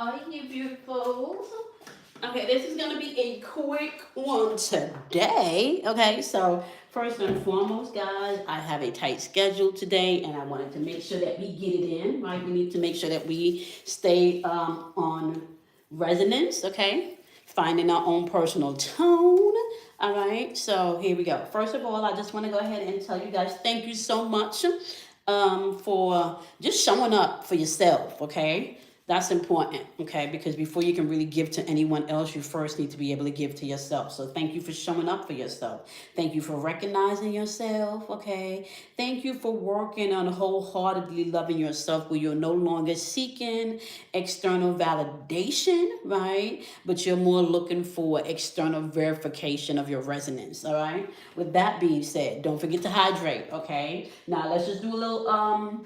are you beautiful? Okay, this is gonna be a quick one today. Okay, so first and foremost, guys, I have a tight schedule today, and I wanted to make sure that we get it in. Right, we need to make sure that we stay on resonance. Okay, finding our own personal tone. All right, so here we go. First of all, I just want to go ahead and tell you guys thank you so much for just showing up for yourself. Okay, that's important, okay? Because before you can really give to anyone else, you first need to be able to give to yourself. So thank you for showing up for yourself. Thank you for recognizing yourself, okay? Thank you for working on wholeheartedly loving yourself where you're no longer seeking external validation, right? But you're more looking for external verification of your resonance, all right? With that being said, don't forget to hydrate, okay? Now let's just do a little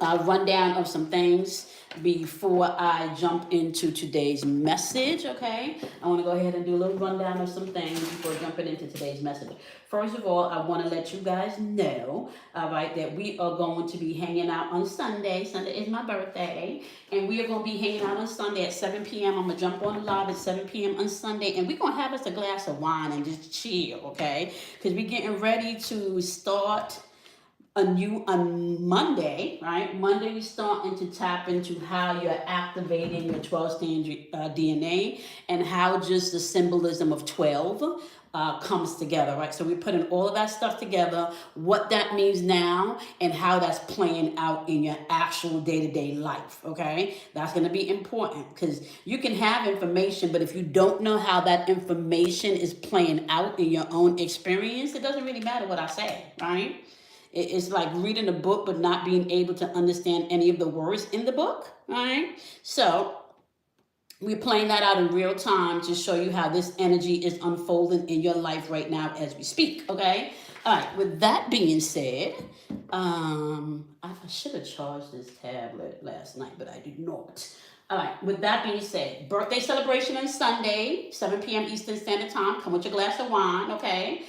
rundown of some things before I jump into today's message, okay? I want to go ahead and do a little rundown of some things before jumping into today's message. First of all, I want to let you guys know, all right, that we are going to be hanging out on Sunday. Sunday is my birthday, and we are going to be hanging out on Sunday at 7 p.m. I'm going to jump on the live at 7 p.m. on Sunday, and we're going to have us a glass of wine and just chill, okay? Because we're getting ready to start a new on Monday, right? Monday we starting to tap into how you're activating your 12 strand DNA and how just the symbolism of 12 comes together, right? So we're putting all of that stuff together, what that means now, and how that's playing out in your actual day-to-day life, okay? That's going to be important because you can have information, but if you don't know how that information is playing out in your own experience, it doesn't really matter what I say, right? It's like reading a book but not being able to understand any of the words in the book. All right. So we're playing that out in real time to show you how this energy is unfolding in your life right now as we speak. Okay. All right. With that being said, I should have charged this tablet last night, but I did not. All right. With that being said, birthday celebration on Sunday, 7 p.m. Eastern Standard Time. Come with your glass of wine. Okay.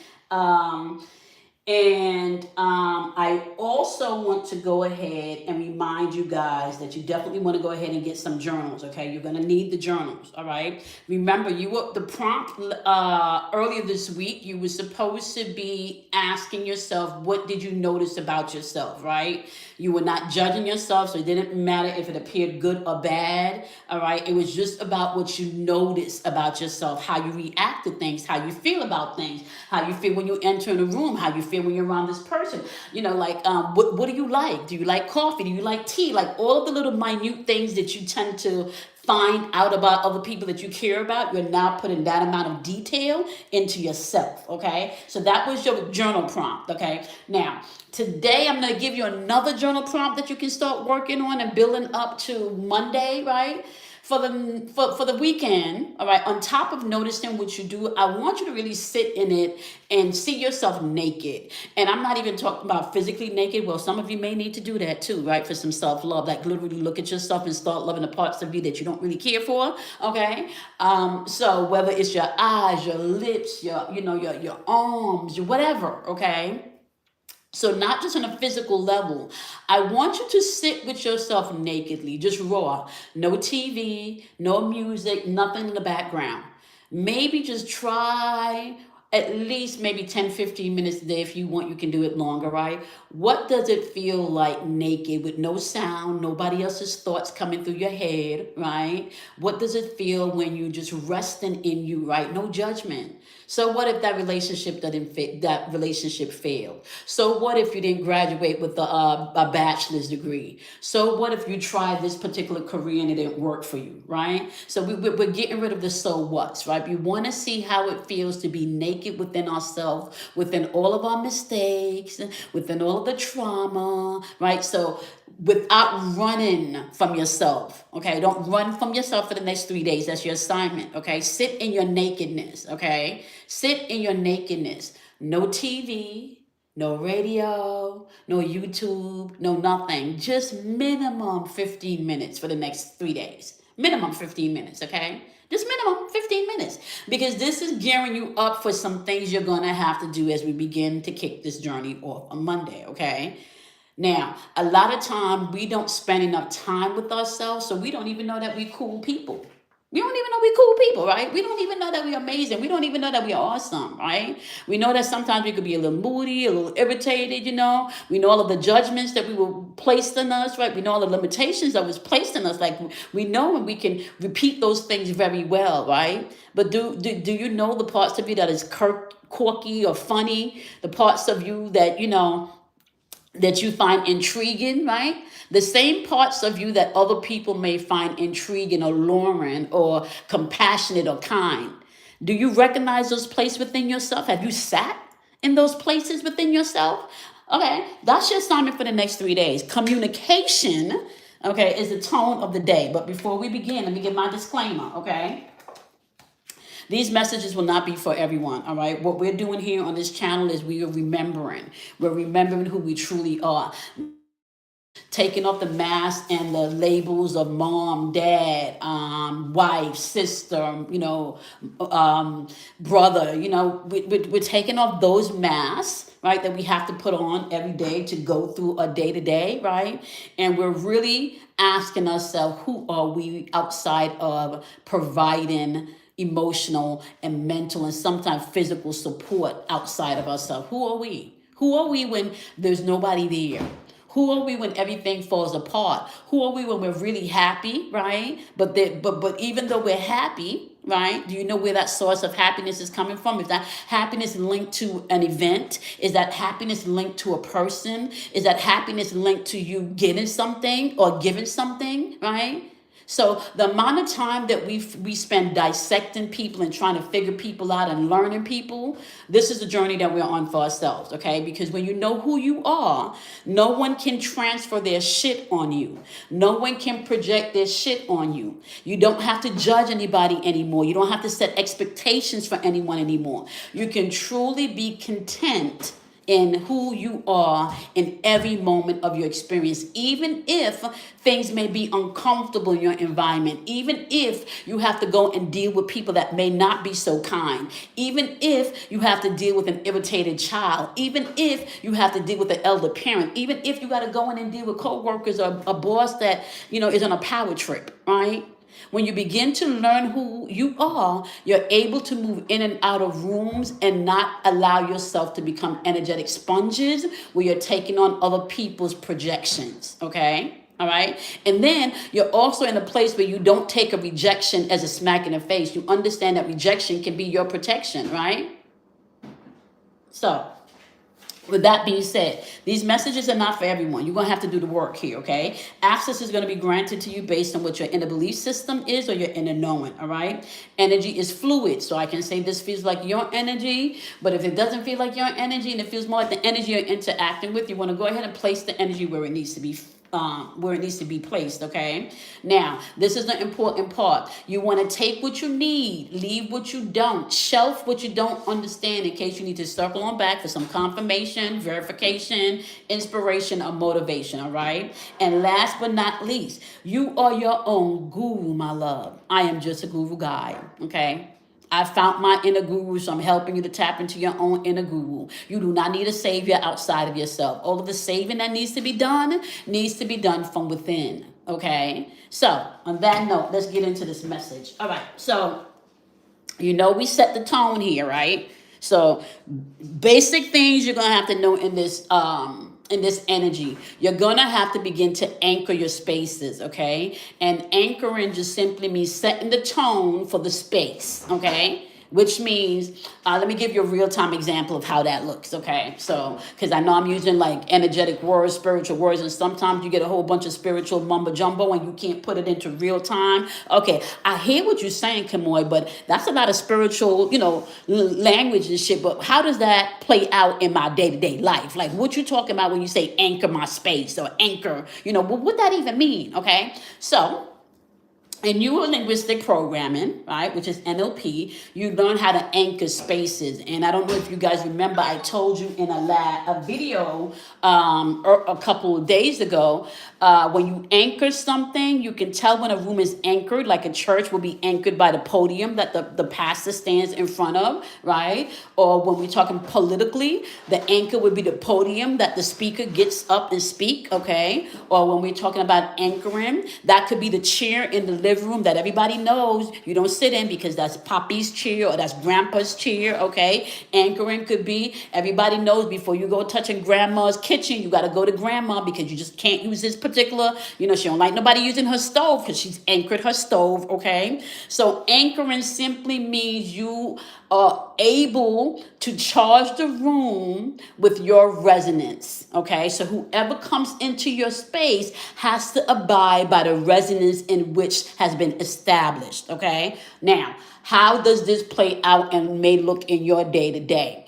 I also want to go ahead and remind you guys that you definitely want to go ahead and get some journals, okay? You're going to need the journals, all right? Remember, you were the prompt earlier this week, you were supposed to be asking yourself, what did you notice about yourself, right? You were not judging yourself, so it didn't matter if it appeared good or bad, all right? It was just about what you noticed about yourself, how you react to things, how you feel about things, how you feel when you enter in a room, how you feel when you're around this person. You know, like, what do you like? Do you like coffee? Do you like tea? Like all of the little minute things that you tend to find out about other people that you care about, you're now putting that amount of detail into yourself, okay? So that was your journal prompt, okay? Now, today I'm going to give you another journal prompt that you can start working on and building up to Monday, right? For the weekend, all right, on top of noticing what you do, I want you to really sit in it and see yourself naked. And I'm not even talking about physically naked. Well, some of you may need to do that too, right? For some self-love, like literally look at yourself and start loving the parts of you that you don't really care for, okay? So whether it's your eyes, your lips, your arms, your whatever, okay? So not just on a physical level. I want you to sit with yourself nakedly, just raw. No TV, no music, nothing in the background. Maybe just try at least maybe 10, 15 minutes a day. If you want, you can do it longer, right? What does it feel like naked with no sound, nobody else's thoughts coming through your head, right? What does it feel when you just resting in you, right? No judgment. So what if that relationship didn't fit? That relationship failed. So what if you didn't graduate with a bachelor's degree? So what if you tried this particular career and it didn't work for you, right? So we're getting rid of the so what's, right? We want to see how it feels to be naked within ourselves, within all of our mistakes, within all of the trauma, right? So without running from yourself, okay? Don't run from yourself for the next 3 days. That's your assignment, okay? Sit in your nakedness, okay? Sit in your nakedness. No TV, no radio, no YouTube, no nothing. Just minimum 15 minutes for the next 3 days. Minimum 15 minutes, okay? Just minimum 15 minutes. Because this is gearing you up for some things you're going to have to do as we begin to kick this journey off on Monday, okay? Now, a lot of time we don't spend enough time with ourselves, so we don't even know that we cool people. We don't even know we cool people, right? We don't even know that we're amazing. We don't even know that we are awesome, right? We know that sometimes we could be a little moody, a little irritated, you know. We know all of the judgments that we were placed on us, right? We know all the limitations that was placed on us. Like we know and we can repeat those things very well, right? But do you know the parts of you that is quirky or funny? The parts of you that, you know, that you find intriguing, right? The same parts of you that other people may find intriguing or alluring or compassionate or kind. Do you recognize those places within yourself? Have you sat in those places within yourself? Okay, that's your assignment for the next 3 days. Communication, okay, is the tone of the day. But before we begin, let me give my disclaimer, okay? These messages will not be for everyone, all right? What we're doing here on this channel is we are remembering. We're remembering who we truly are, taking off the mask and the labels of mom, dad, wife, sister, you know, brother. You know, we're taking off those masks, right, that we have to put on every day to go through a day to day, right? And we're really asking ourselves, who are we outside of providing emotional and mental and sometimes physical support outside of ourselves? Who are we? Who are we when there's nobody there? Who are we when everything falls apart? Who are we when we're really happy, right? But even though we're happy, right? Do you know where that source of happiness is coming from? Is that happiness linked to an event? Is that happiness linked to a person? Is that happiness linked to you getting something or giving something, right? So the amount of time that we spend dissecting people and trying to figure people out and learning people, this is the journey that we're on for ourselves, okay? Because when you know who you are, no one can transfer their shit on you. No one can project their shit on you. You don't have to judge anybody anymore. You don't have to set expectations for anyone anymore. You can truly be content in who you are in every moment of your experience, even if things may be uncomfortable in your environment, even if you have to go and deal with people that may not be so kind, even if you have to deal with an irritated child, even if you have to deal with an elder parent, even if you got to go in and deal with co-workers or a boss that, you know, is on a power trip, right? When you begin to learn who you are, you're able to move in and out of rooms and not allow yourself to become energetic sponges where you're taking on other people's projections, okay? All right. And then you're also in a place where you don't take a rejection as a smack in the face. You understand that rejection can be your protection, right? So, with that being said, these messages are not for everyone. You're going to have to do the work here, okay? Access is going to be granted to you based on what your inner belief system is or your inner knowing, all right? Energy is fluid, so I can say this feels like your energy, but if it doesn't feel like your energy and it feels more like the energy you're interacting with, you want to go ahead and place the energy where it needs to be placed, okay? Now, this is the important part. You want to take what you need, leave what you don't, shelf what you don't understand in case you need to circle on back for some confirmation, verification, inspiration, or motivation, all right? And last but not least, you are your own guru, my love. I am just a guru guide, okay? I found my inner guru, so I'm helping you to tap into your own inner guru. You do not need a savior outside of yourself. All of the saving that needs to be done from within. Okay? So, on that note, let's get into this message. All right. So, you know, we set the tone here, right? So, basic things you're going to have to know in this energy. You're going to have to begin to anchor your spaces, okay? And anchoring just simply means setting the tone for the space, okay? Which means, let me give you a real-time example of how that looks, okay? So, because I know I'm using like energetic words, spiritual words, and sometimes you get a whole bunch of spiritual mumbo-jumbo and you can't put it into real time. Okay, I hear what you're saying, Kamoy, but that's a lot of spiritual, you know, language and shit, but how does that play out in my day-to-day life? Like, what you talking about when you say anchor my space or anchor, you know, what that even mean, okay? So, in neuro-linguistic programming, right, which is NLP, you learn how to anchor spaces. And I don't know if you guys remember, I told you in a video a couple of days ago, when you anchor something, you can tell when a room is anchored, like a church will be anchored by the podium that the pastor stands in front of, right? Or when we're talking politically, the anchor would be the podium that the speaker gets up and speak, okay? Or when we're talking about anchoring, that could be the chair in the living room that everybody knows you don't sit in because that's Poppy's chair or that's Grandpa's chair, okay? Anchoring could be everybody knows before you go touching Grandma's kitchen, you got to go to Grandma because you just can't use this particular, she don't like nobody using her stove because she's anchored her stove, okay? So anchoring simply means you are able to charge the room with your resonance, okay? So whoever comes into your space has to abide by the resonance in which has been established, okay? Now, how does this play out and may look in your day-to-day?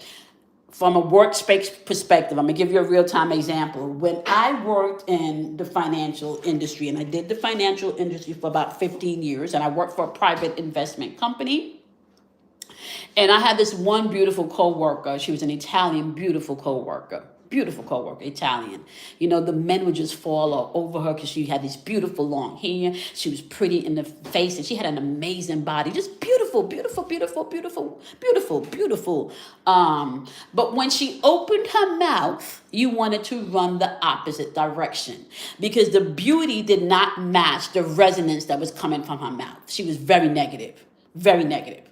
From a workspace perspective, I'm gonna give you a real-time example. When I worked in the financial industry, and I did the financial industry for about 15 years, and I worked for a private investment company, and I had this one beautiful coworker. She was an Italian, beautiful coworker. Beautiful coworker, Italian. The men would just fall all over her because she had this beautiful long hair. She was pretty in the face, and she had an amazing body. Just beautiful, beautiful, beautiful, beautiful, beautiful, beautiful. But when she opened her mouth, you wanted to run the opposite direction because the beauty did not match the resonance that was coming from her mouth. She was very negative,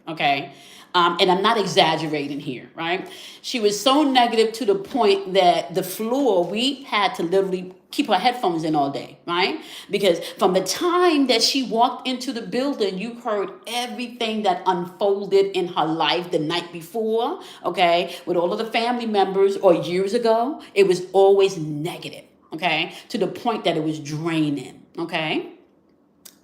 okay? And I'm not exaggerating here, right? She was so negative to the point that the floor, we had to literally keep her headphones in all day, right? Because from the time that she walked into the building, you heard everything that unfolded in her life the night before, okay? With all of the family members or years ago, it was always negative, okay? To the point that it was draining, okay?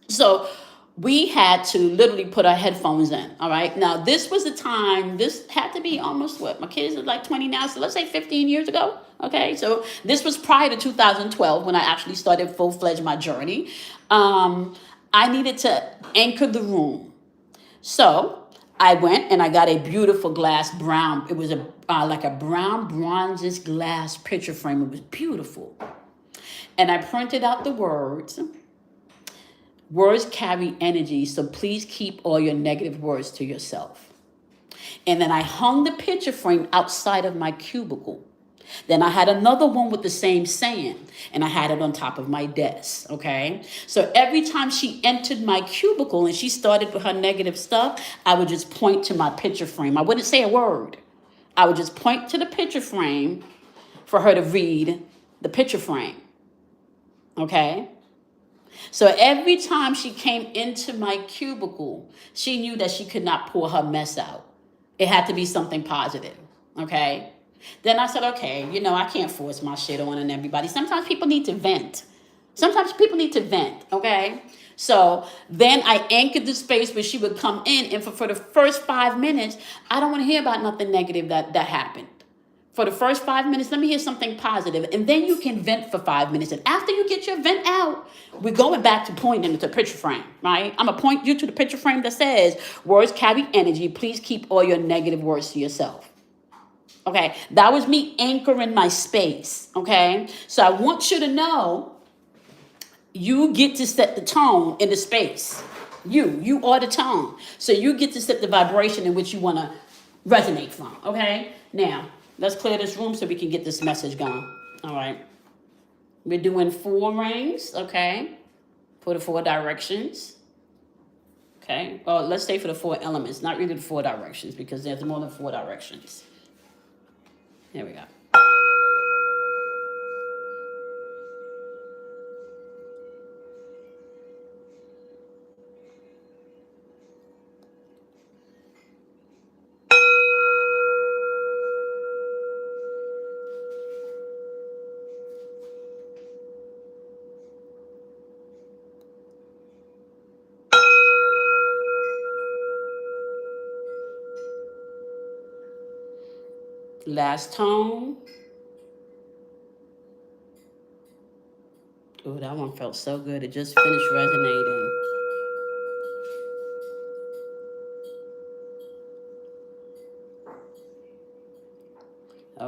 So we had to literally put our headphones in. All right. Now, this was the time, this had to be almost what? My kids are like 20 now. So let's say 15 years ago. Okay. So this was prior to 2012 when I actually started full-fledged my journey. I needed to anchor the room. So I went and I got a beautiful glass brown. It was like a brown bronzish glass picture frame. It was beautiful. And I printed out the words. Words carry energy, so please keep all your negative words to yourself. And then I hung the picture frame outside of my cubicle. Then I had another one with the same saying, and I had it on top of my desk, okay? So every time she entered my cubicle and she started with her negative stuff, I would just point to my picture frame. I wouldn't say a word. I would just point to the picture frame for her to read the picture frame, okay? So every time she came into my cubicle, she knew that she could not pour her mess out. It had to be something positive, okay? Then I said, okay, I can't force my shit on everybody. Sometimes people need to vent. Okay? So then I anchored the space where she would come in, and for the first 5 minutes, I don't want to hear about nothing negative that happened. For the first 5 minutes, let me hear something positive, and then you can vent for 5 minutes. And after you get your vent out, we're going back to pointing to the picture frame, right? I'm going to point you to the picture frame that says, words carry energy. Please keep all your negative words to yourself. Okay, that was me anchoring my space, okay? So I want you to know you get to set the tone in the space. You are the tone. So you get to set the vibration in which you want to resonate from, okay? Now, let's clear this room so we can get this message going. All right. We're doing 4 rings, okay? For the 4 directions. Okay. Well, let's stay for the 4 elements, not really the 4 directions because there's more than 4 directions. Here we go. Last tone. Oh, that one felt so good. It just finished resonating.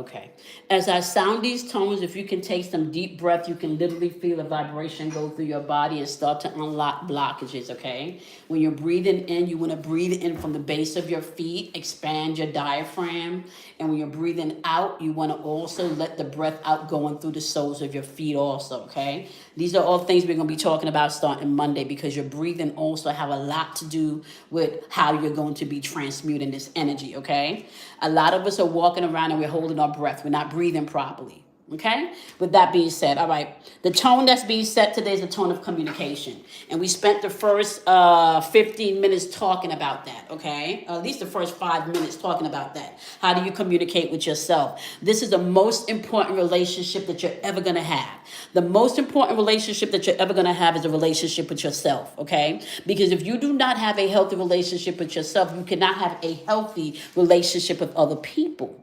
Okay. As I sound these tones, if you can take some deep breath, you can literally feel a vibration go through your body and start to unlock blockages, okay? When you're breathing in, you want to breathe in from the base of your feet, expand your diaphragm. And when you're breathing out, you want to also let the breath out going through the soles of your feet also, okay? These are all things we're going to be talking about starting Monday, because your breathing also have a lot to do with how you're going to be transmuting this energy, okay? A lot of us are walking around and we're holding our breath. We're not breathing properly. Okay? With that being said, all right, the tone that's being set today is the tone of communication. And we spent the first 15 minutes talking about that, okay? At least the first 5 minutes talking about that. How do you communicate with yourself? This is the most important relationship that you're ever going to have. The most important relationship that you're ever going to have is a relationship with yourself, okay? Because if you do not have a healthy relationship with yourself, you cannot have a healthy relationship with other people.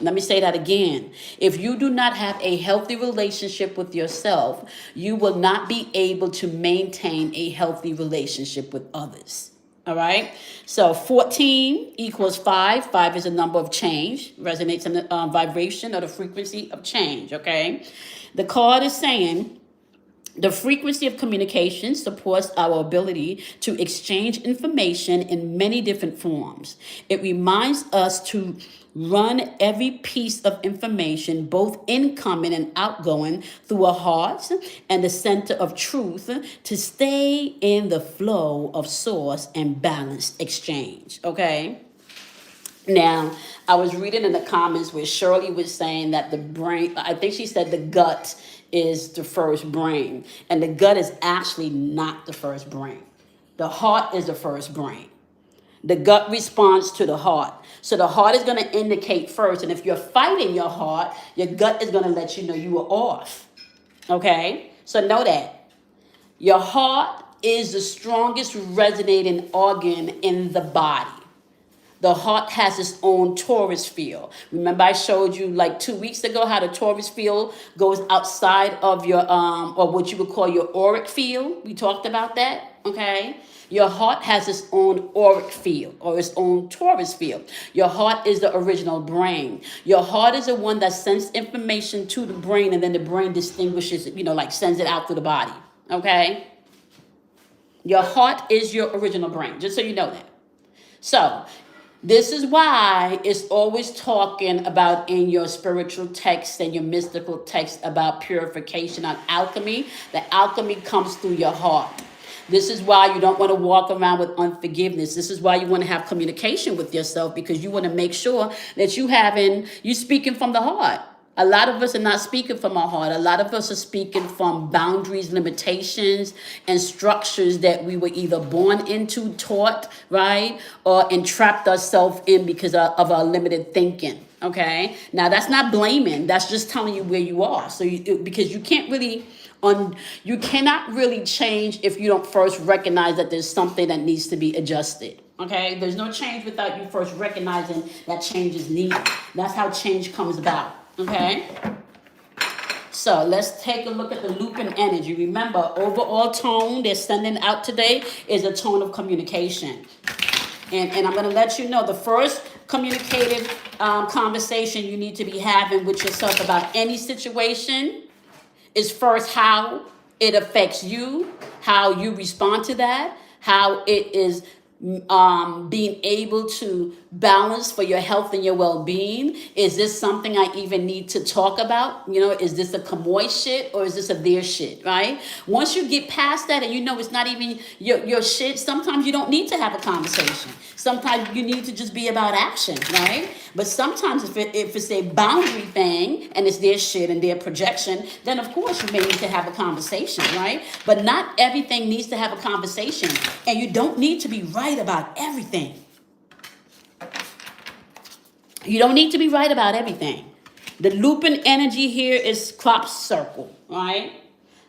Let me say that again. If you do not have a healthy relationship with yourself, you will not be able to maintain a healthy relationship with others. All right. So 14 equals 5. 5 is a number of change, resonates in the vibration or the frequency of change. Okay. The card is saying, the frequency of communication supports our ability to exchange information in many different forms. It reminds us to run every piece of information, both incoming and outgoing, through our hearts and the center of truth to stay in the flow of source and balanced exchange. Okay? Now, I was reading in the comments where Shirley was saying that the brain, I think she said the gut is the first brain. And the gut is actually not the first brain. The heart is the first brain. The gut responds to the heart. So the heart is going to indicate first. And if you're fighting your heart, your gut is going to let you know you are off. Okay? So know that. Your heart is the strongest resonating organ in the body. The heart has its own torus field. Remember I showed you like 2 weeks ago how the torus field goes outside of your, or what you would call your auric field. We talked about that, okay? Your heart has its own auric field or its own torus field. Your heart is the original brain. Your heart is the one that sends information to the brain, and then the brain distinguishes it, like sends it out through the body, okay? Your heart is your original brain, just so you know that. So, this is why it's always talking about in your spiritual texts and your mystical texts about purification and alchemy. The alchemy comes through your heart. This is why you don't want to walk around with unforgiveness. This is why you want to have communication with yourself, because you want to make sure that you speaking from the heart. A lot of us are not speaking from our heart. A lot of us are speaking from boundaries, limitations, and structures that we were either born into, taught, right? Or entrapped ourselves in because of our limited thinking. Okay? Now, that's not blaming. That's just telling you where you are. So, because you can't really, you cannot really change if you don't first recognize that there's something that needs to be adjusted. Okay? There's no change without you first recognizing that change is needed. That's how change comes about. Okay, so let's take a look at the looping energy. Remember, overall tone they're sending out today is a tone of communication. And I'm going to let you know the first communicative conversation you need to be having with yourself about any situation is first how it affects you, how you respond to that, how it is being able to balance for your health and your well-being. Is this something I even need to talk about? Is this a Kamoy shit or is this a their shit, right? Once you get past that and it's not even your shit, sometimes you don't need to have a conversation. Sometimes you need to just be about action, right? But sometimes if it's a boundary thing and it's their shit and their projection, then of course you may need to have a conversation, right? But not everything needs to have a conversation, and you don't need to be right about everything. You don't need to be right about everything. The looping energy here is crop circle, right?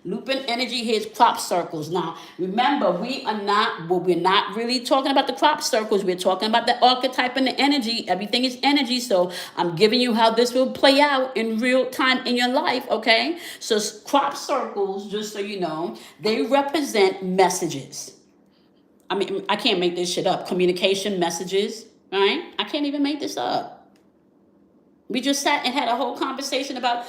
Looping energy here is crop circles. Now, remember, we're not really talking about the crop circles. We're talking about the archetype and the energy. Everything is energy. So I'm giving you how this will play out in real time in your life, okay? So crop circles, just so you know, they represent messages. I mean, I can't make this shit up. Communication messages, right? I can't even make this up. We just sat and had a whole conversation about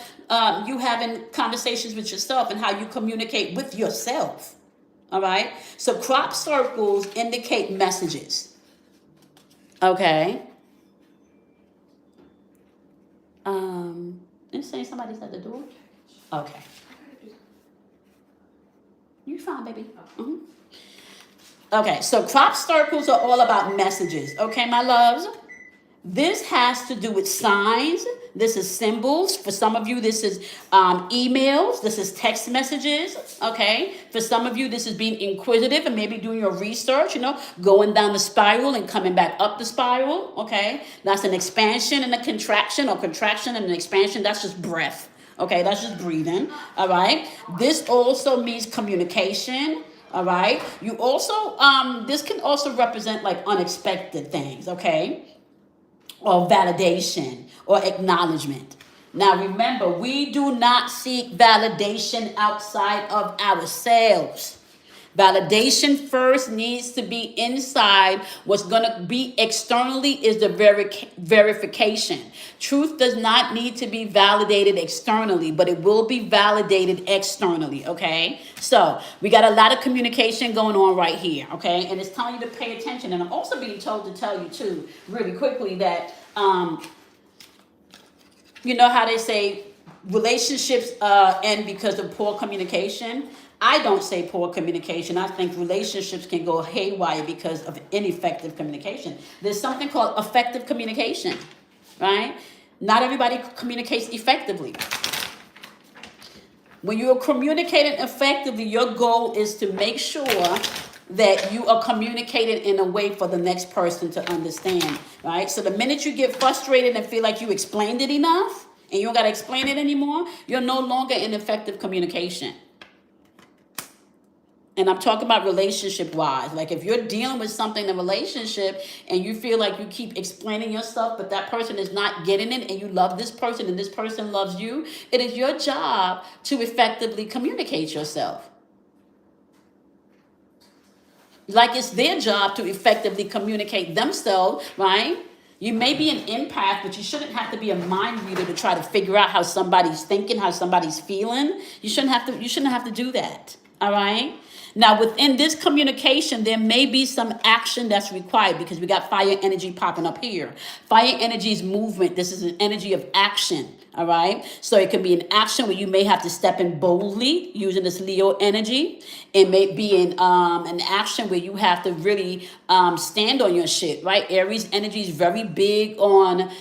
you having conversations with yourself and how you communicate with yourself. All right. So crop circles indicate messages. Okay. Didn't say somebody's at the door. Okay. You fine, baby. Mhm. Okay. So crop circles are all about messages. Okay, my loves. This has to do with signs. This is symbols. For some of you, this is emails. This is text messages. Okay. For some of you, this is being inquisitive and maybe doing your research, going down the spiral and coming back up the spiral. Okay. That's an expansion and a contraction, or contraction and an expansion. That's just breath. Okay. That's just breathing. All right. This also means communication. All right. You also, this can also represent like unexpected things. Okay, or validation or acknowledgement. Now remember, we do not seek validation outside of ourselves. Validation first needs to be inside. What's going to be externally is the verification. Truth does not need to be validated externally, but it will be validated externally, okay? So we got a lot of communication going on right here, okay? And it's telling you to pay attention. And I'm also being told to tell you, too, really quickly, that you know how they say relationships end because of poor communication? I don't say poor communication. I think relationships can go haywire because of ineffective communication. There's something called effective communication, right? Not everybody communicates effectively. When you're communicating effectively, your goal is to make sure that you are communicating in a way for the next person to understand, right? So the minute you get frustrated and feel like you explained it enough and you don't got to explain it anymore, you're no longer in effective communication. And I'm talking about relationship-wise. Like if you're dealing with something in a relationship and you feel like you keep explaining yourself, but that person is not getting it, and you love this person and this person loves you, it is your job to effectively communicate yourself. Like it's their job to effectively communicate themselves, right? You may be an empath, but you shouldn't have to be a mind reader to try to figure out how somebody's thinking, how somebody's feeling. You shouldn't have to do that. All right? Now, within this communication, there may be some action that's required because we got fire energy popping up here. Fire energy is movement. This is an energy of action. All right. So it can be an action where you may have to step in boldly using this Leo energy. It may be an action where you have to really stand on your shit. Right. Aries energy is very big on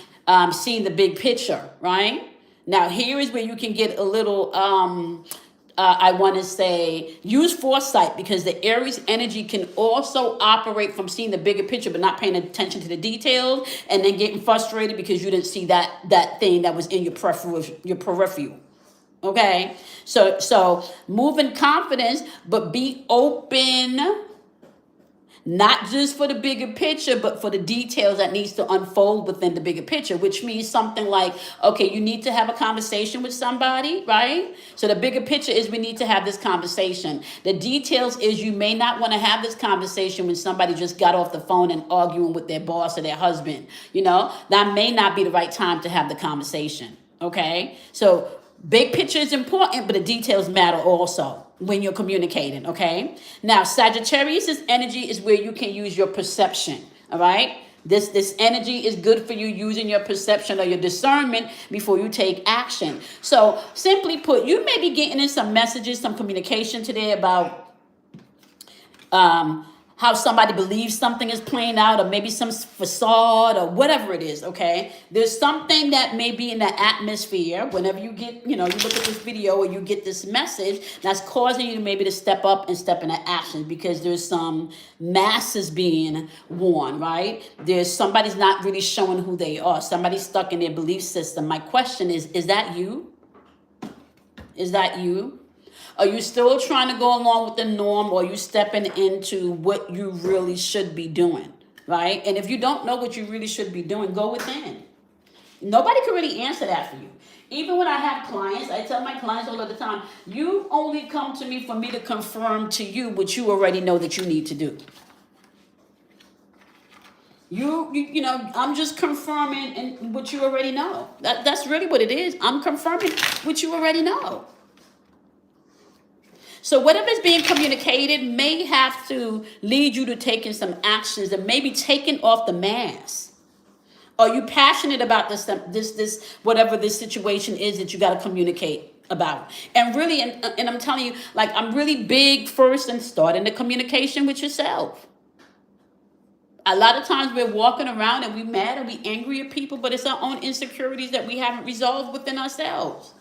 seeing the big picture. Right. Now, here is where you can get a little I want to say use foresight, because the Aries energy can also operate from seeing the bigger picture but not paying attention to the details, and then getting frustrated because you didn't see that thing that was in your peripheral. Okay, so move in confidence, but be open. Not just for the bigger picture, but for the details that needs to unfold within the bigger picture, which means something like, okay, you need to have a conversation with somebody, right? So the bigger picture is we need to have this conversation. The details is you may not want to have this conversation when somebody just got off the phone and arguing with their boss or their husband. That may not be the right time to have the conversation, okay? So big picture is important, but the details matter also when you're communicating, okay? Now, Sagittarius' energy is where you can use your perception, all right? This energy is good for you using your perception or your discernment before you take action. So, simply put, you may be getting in some messages, some communication today about how somebody believes something is playing out, or maybe some facade or whatever it is, okay? There's something that may be in the atmosphere whenever you get, you look at this video or you get this message that's causing you maybe to step up and step into action, because there's some masses being worn, right? There's somebody's not really showing who they are. Somebody's stuck in their belief system. My question is that you? Is that you? Are you still trying to go along with the norm, or are you stepping into what you really should be doing, right? And if you don't know what you really should be doing, go within. Nobody can really answer that for you. Even when I have clients, I tell my clients all of the time, you only come to me for me to confirm to you what you already know that you need to do. You know, I'm just confirming and what you already know. That's really what it is. I'm confirming what you already know. So whatever is being communicated may have to lead you to taking some actions that may be taking off the mask. Are you passionate about this whatever this situation is that you got to communicate about? And really, and I'm telling you, like, I'm really big first in starting the communication with yourself. A lot of times we're walking around and we mad and we angry at people, but it's our own insecurities that we haven't resolved within ourselves.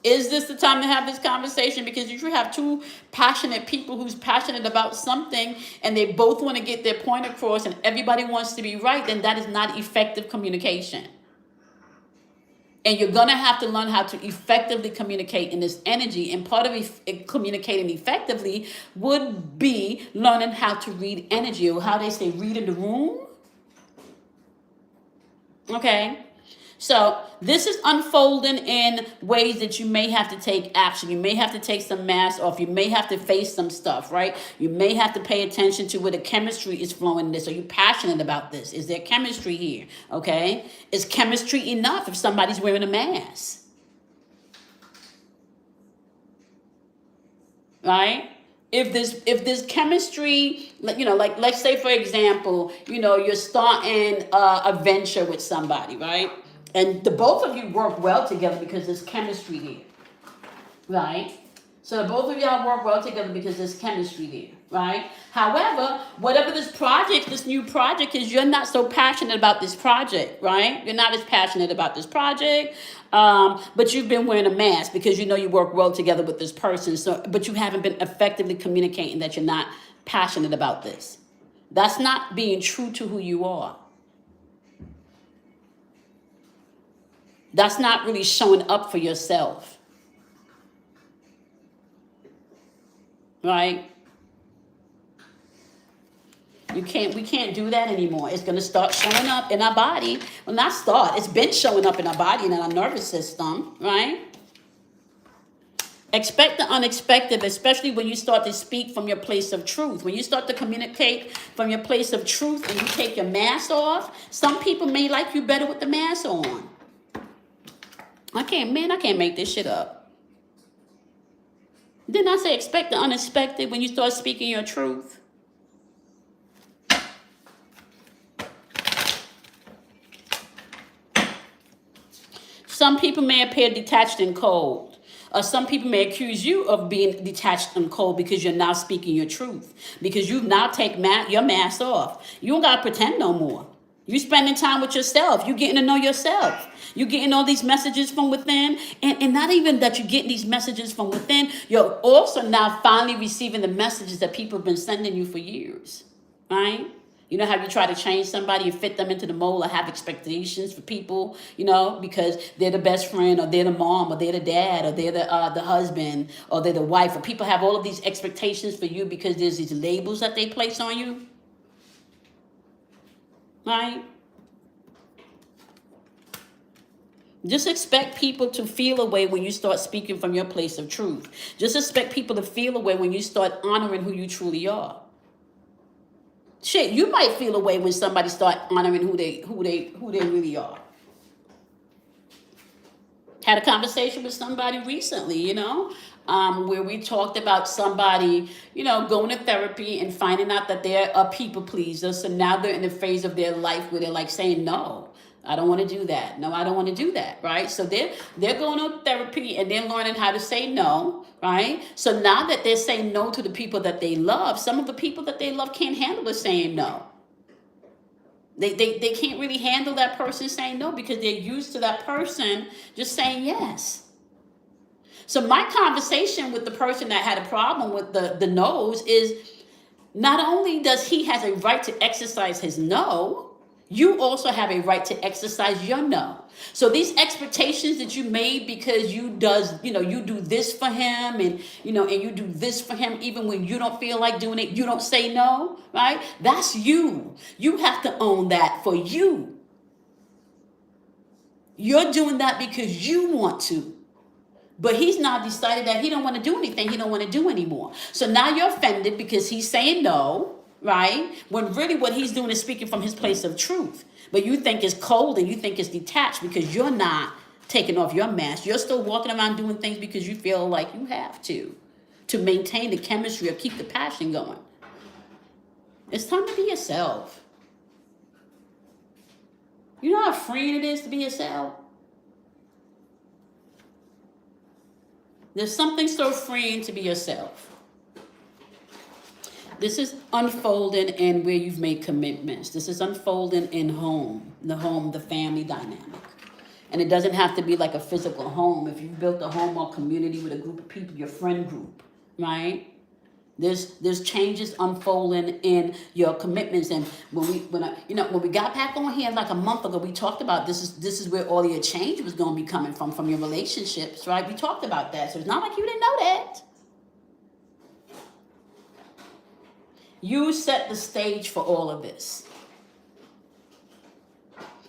Is this the time to have this conversation? Because if you have two passionate people who's passionate about something and they both want to get their point across and everybody wants to be right, then that is not effective communication. And you're going to have to learn how to effectively communicate in this energy. And part of communicating effectively would be learning how to read energy, or how they say, read in the room. Okay. So this is unfolding in ways that you may have to take action. You may have to take some masks off. You may have to face some stuff, right? You may have to pay attention to where the chemistry is flowing in this. Are you passionate about this? Is there chemistry here? Okay. Is chemistry enough if somebody's wearing a mask? Right? If there's chemistry, you know, like let's say for example, you know, you're starting a venture with somebody, right? And the both of you work well together because there's chemistry there, right? So the both of y'all work well together because there's chemistry there, right? However, whatever this new project is, you're not so passionate about this project, right? You're not as passionate about this project, but you've been wearing a mask because you know you work well together with this person. So, but you haven't been effectively communicating that you're not passionate about this. That's not being true to who you are. That's not really showing up for yourself, right? We can't do that anymore. It's going to start showing up in our body. Well, not start. It's been showing up in our body and in our nervous system, right? Expect the unexpected, especially when you start to speak from your place of truth. When you start to communicate from your place of truth and you take your mask off, some people may like you better with the mask on. I can't make this shit up. Didn't I say expect the unexpected when you start speaking your truth? Some people may appear detached and cold. Or some people may accuse you of being detached and cold because you're now speaking your truth. Because you've now taken your mask off. You don't got to pretend no more. You spending time with yourself. You getting to know yourself. You're getting all these messages from within. And not even that you're getting these messages from within. You're also now finally receiving the messages that people have been sending you for years. Right? You know how you try to change somebody and fit them into the mold or have expectations for people, you know, because they're the best friend or they're the mom or they're the dad or they're the husband or they're the wife. Or people have all of these expectations for you because there's these labels that they place on you. Right? Just expect people to feel a way when you start speaking from your place of truth. Just expect people to feel a way when you start honoring who you truly are. Shit, you might feel a way when somebody start honoring who they really are. Had a conversation with somebody recently, you know, where we talked about somebody, you know, going to therapy and finding out that they're a people pleaser. So now they're in the phase of their life where they're like saying, no, I don't want to do that. No, I don't want to do that. Right. So they're going to therapy and they're learning how to say no. Right. So now that they're saying no to the people that they love, some of the people that they love can't handle the saying no. They can't really handle that person saying no because they're used to that person just saying yes. So my conversation with the person that had a problem with the no's is not only does he has a right to exercise his no, you also have a right to exercise your no. So these expectations that you made because you do this for him and you do this for him even when you don't feel like doing it, you don't say no, right? That's you. You have to own that for you. You're doing that because you want to. But he's now decided that he don't want to do anything he don't want to do anymore. So now you're offended because he's saying no. right? When really what he's doing is speaking from his place of truth. But you think it's cold and you think it's detached because you're not taking off your mask. You're still walking around doing things because you feel like you have to maintain the chemistry or keep the passion going. It's time to be yourself. You know how freeing it is to be yourself? There's something so freeing to be yourself. This is unfolding in where you've made commitments. This is unfolding in home, the family dynamic. And it doesn't have to be like a physical home. If you've built a home or community with a group of people, your friend group, right? There's changes unfolding in your commitments. And when we got back on here like a month ago, we talked about this is where all your change was going to be coming from your relationships, right? We talked about that. So it's not like you didn't know that. You set the stage for all of this.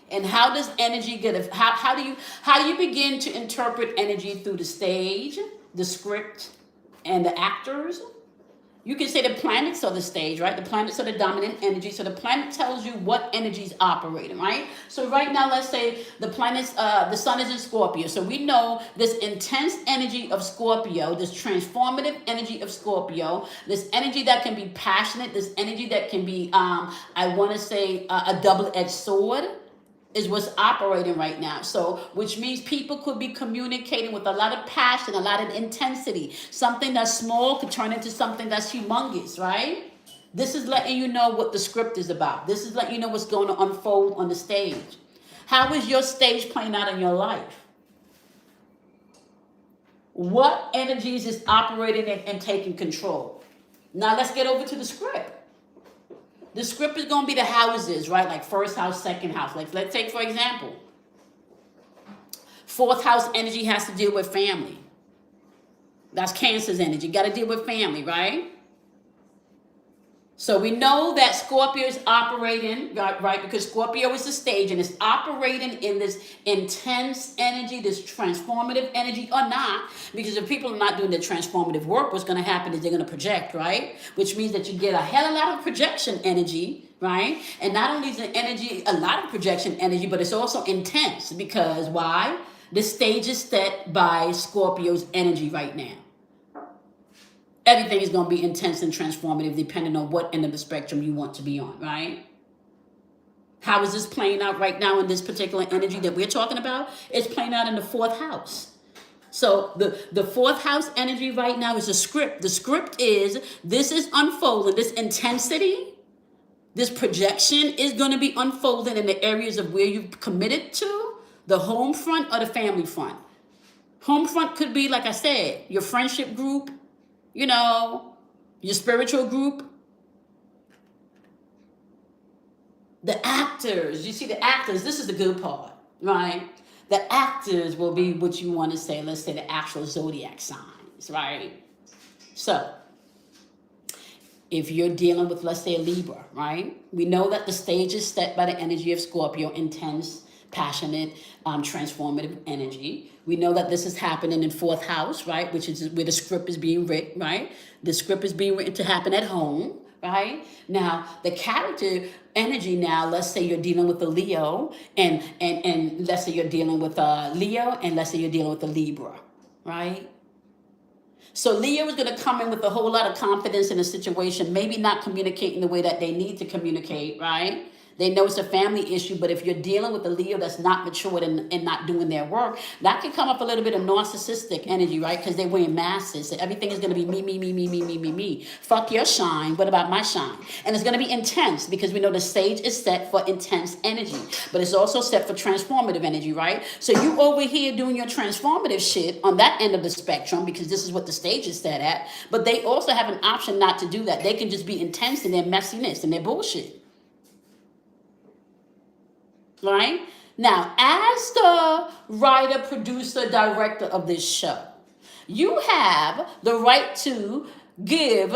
And how does energy how do you begin to interpret energy through the stage, the script, and the actors? You can say the planets are the stage, right? The planets are the dominant energy. So the planet tells you what energy is operating, right? So right now, let's say the sun is in Scorpio. So we know this intense energy of Scorpio, this transformative energy of Scorpio, this energy that can be passionate, this energy that can be, I want to say, a double-edged sword, is what's operating right now. So, which means people could be communicating with a lot of passion, a lot of intensity. Something that's small could turn into something that's humongous, right? This is letting you know what the script is about. This is letting you know what's going to unfold on the stage. How is your stage playing out in your life? What energies is operating and taking control? Now let's get over to the script. The script is going to be the houses, right? Like first house, second house. Like let's take, for example, fourth house energy has to deal with family. That's Cancer's energy. Got to deal with family, right? So we know that Scorpio is operating, right? Because Scorpio is the stage and it's operating in this intense energy, this transformative energy or not. Because if people are not doing the transformative work, what's going to happen is they're going to project, right? Which means that you get a hell of a lot of projection energy, right? And not only is the energy a lot of projection energy, but it's also intense. Because why? The stage is set by Scorpio's energy right now. Everything is going to be intense and transformative depending on what end of the spectrum you want to be on, right? How is this playing out right now in this particular energy that we're talking about? It's playing out in the fourth house. So the fourth house energy right now is a script. The script is this is unfolding. This intensity, this projection is going to be unfolding in the areas of where you've committed to, the home front or the family front. Home front could be, like I said, your friendship group, your spiritual group. The actors, you see the actors, this is the good part, right? The actors will be what you want to say, let's say the actual zodiac signs, right? So, if you're dealing with, let's say, a Libra, right? We know that the stage is set by the energy of Scorpio, intense, passionate, transformative energy. We know that this is happening in fourth house, right? Which is where the script is being written, right? The script is being written to happen at home, right? Now, the character energy now, let's say you're dealing with a Leo, and let's say you're dealing with a Leo, and let's say you're dealing with a Libra, right? So Leo is going to come in with a whole lot of confidence in a situation, maybe not communicating the way that they need to communicate, right? They know it's a family issue, but if you're dealing with a Leo that's not matured and not doing their work, that can come up a little bit of narcissistic energy, right? Because they're wearing masks. So everything is going to be me, me, me, me, me, me, me, me. Fuck your shine. What about my shine? And it's going to be intense because we know the stage is set for intense energy, but it's also set for transformative energy, right? So you over here doing your transformative shit on that end of the spectrum because this is what the stage is set at, but they also have an option not to do that. They can just be intense in their messiness and their bullshit. Right? Now, as the writer, producer, director of this show, you have the right to give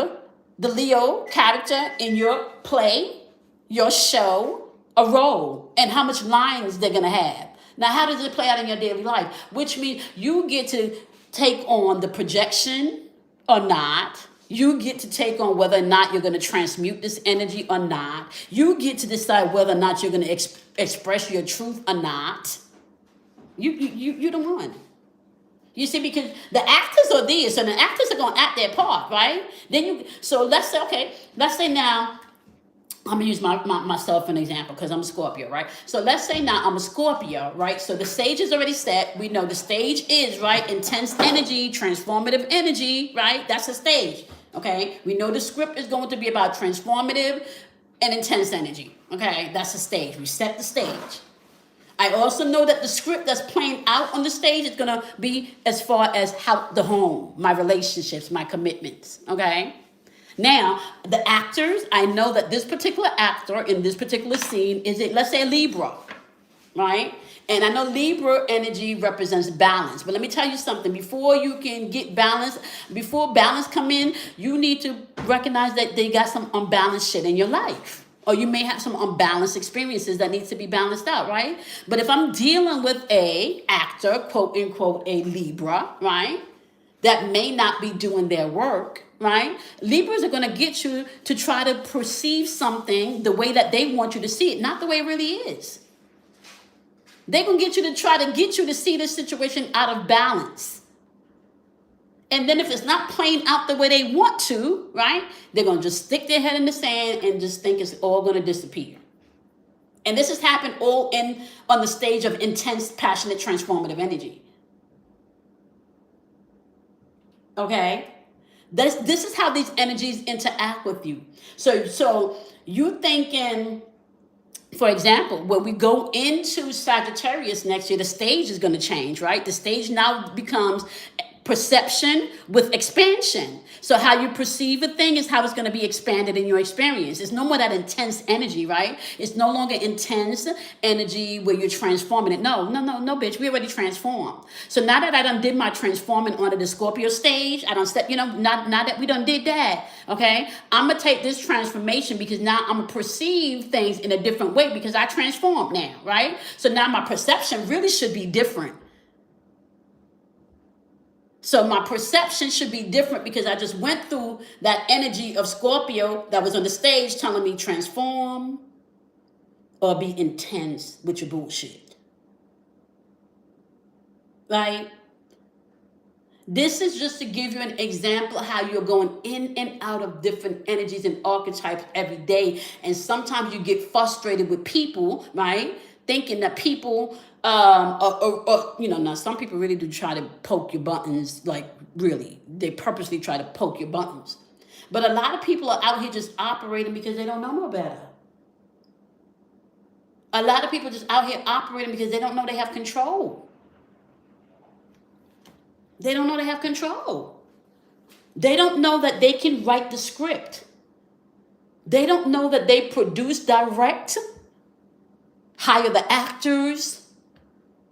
the Leo character in your play, your show, a role and how much lines they're going to have. Now, how does it play out in your daily life? Which means you get to take on the projection or not, You get to take on whether or not you're going to transmute this energy or not. You get to decide whether or not you're going to express your truth or not. You the one. You see, because the actors are there, so the actors are gonna act their part, right? So let's say, okay, let's say now, I'm gonna use myself for an example because I'm a Scorpio, right? So let's say now I'm a Scorpio, right? So the stage is already set. We know the stage is, right, intense energy, transformative energy, right? That's the stage, okay? We know the script is going to be about transformative and intense energy, okay? That's the stage. We set the stage. I also know that the script that's playing out on the stage is going to be as far as how the home, my relationships, my commitments, okay? Now, the actors, I know that this particular actor in this particular scene is, let's say, a Libra, right? And I know Libra energy represents balance. But let me tell you something. Before you can get balance, before balance come in, you need to recognize that they got some unbalanced shit in your life. Or you may have some unbalanced experiences that needs to be balanced out, right? But if I'm dealing with a actor, quote unquote, a Libra, right, that may not be doing their work, right? Libras are going to get you to try to perceive something the way that they want you to see it, not the way it really is. They're going to get you to try to get you to see the situation out of balance. And then if it's not playing out the way they want to, right, they're going to just stick their head in the sand and just think it's all going to disappear. And this has happened all on the stage of intense, passionate, transformative energy. Okay? This is how these energies interact with you. So you thinking, for example, when we go into Sagittarius next year, the stage is going to change, right? The stage now becomes perception with expansion. So how you perceive a thing is how it's going to be expanded in your experience. It's no more that intense energy, right? It's no longer intense energy where you're transforming it. No, bitch. We already transformed. So now that I done did my transforming onto the Scorpio stage, I done step, now that we done did that, okay? I'm going to take this transformation because now I'm going to perceive things in a different way because I transformed now, right? So now my perception really should be different. So my perception should be different because I just went through that energy of Scorpio that was on the stage telling me transform or be intense with your bullshit. Right? This is just to give you an example of how you're going in and out of different energies and archetypes every day. And sometimes you get frustrated with people, right? Thinking that people, now some people really do try to poke your buttons, like really. They purposely try to poke your buttons. But a lot of people are out here just operating because they don't know no better. A lot of people just out here operating because they don't know they have control. They don't know they have control. They don't know that they can write the script. They don't know that they produce, direct, hire the actors,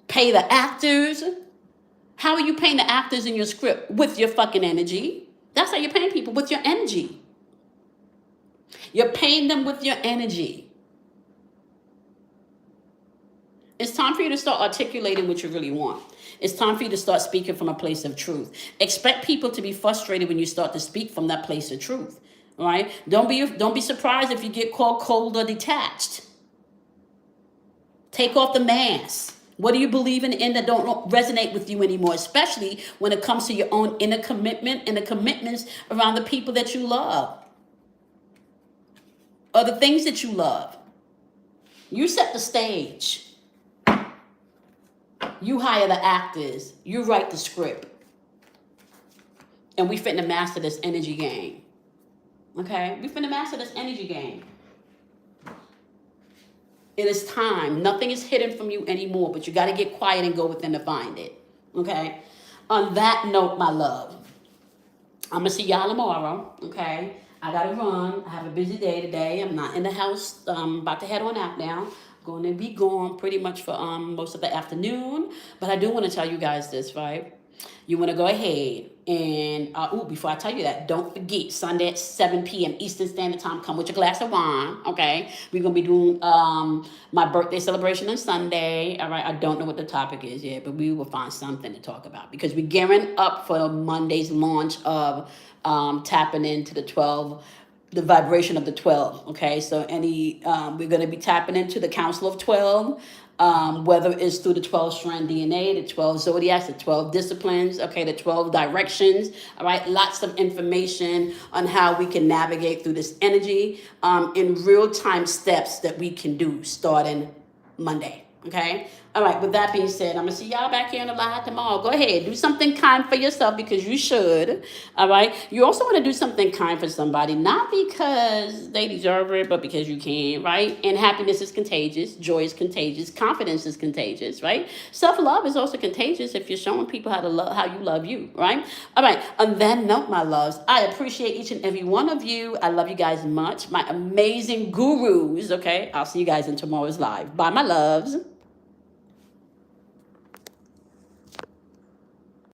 pay the actors. How are you paying the actors in your script? With your fucking energy. That's how you're paying people, with your energy. You're paying them with your energy. It's time for you to start articulating what you really want. It's time for you to start speaking from a place of truth. Expect people to be frustrated when you start to speak from that place of truth. All right? Don't be surprised if you get called cold or detached. Take off the mask. What are you believing in that don't resonate with you anymore, especially when it comes to your own inner commitment and the commitments around the people that you love or the things that you love. You set the stage. You hire the actors. You write the script. And we finna master this energy game. Okay? We finna master this energy game. It is time. Nothing is hidden from you anymore, but you got to get quiet and go within to find it. Okay? On that note, my love, I'm going to see y'all tomorrow. Okay? I got to run. I have a busy day today. I'm not in the house. I'm about to head on out now. Going to be gone pretty much for most of the afternoon. But I do want to tell you guys this, right? You want to go ahead and, before I tell you that, don't forget Sunday at 7 p.m. Eastern Standard Time. Come with your glass of wine, okay? We're going to be doing my birthday celebration on Sunday, all right? I don't know what the topic is yet, but we will find something to talk about because we're gearing up for Monday's launch of tapping into the vibration of the 12. Okay, so we're going to be tapping into the Council of 12, whether it's through the 12 strand DNA, the 12 zodiacs, the 12 disciplines, okay, the 12 directions. All right, lots of information on how we can navigate through this energy in real time steps that we can do starting Monday. Okay. All right. With that being said, I'm gonna see y'all back here in the live tomorrow. Go ahead, do something kind for yourself because you should. All right. You also want to do something kind for somebody, not because they deserve it, but because you can. Right. And happiness is contagious. Joy is contagious. Confidence is contagious. Right. Self love is also contagious if you're showing people how to love, how you love you. Right. All right. On that note, my loves, I appreciate each and every one of you. I love you guys much. My amazing gurus. Okay. I'll see you guys in tomorrow's live. Bye, my loves.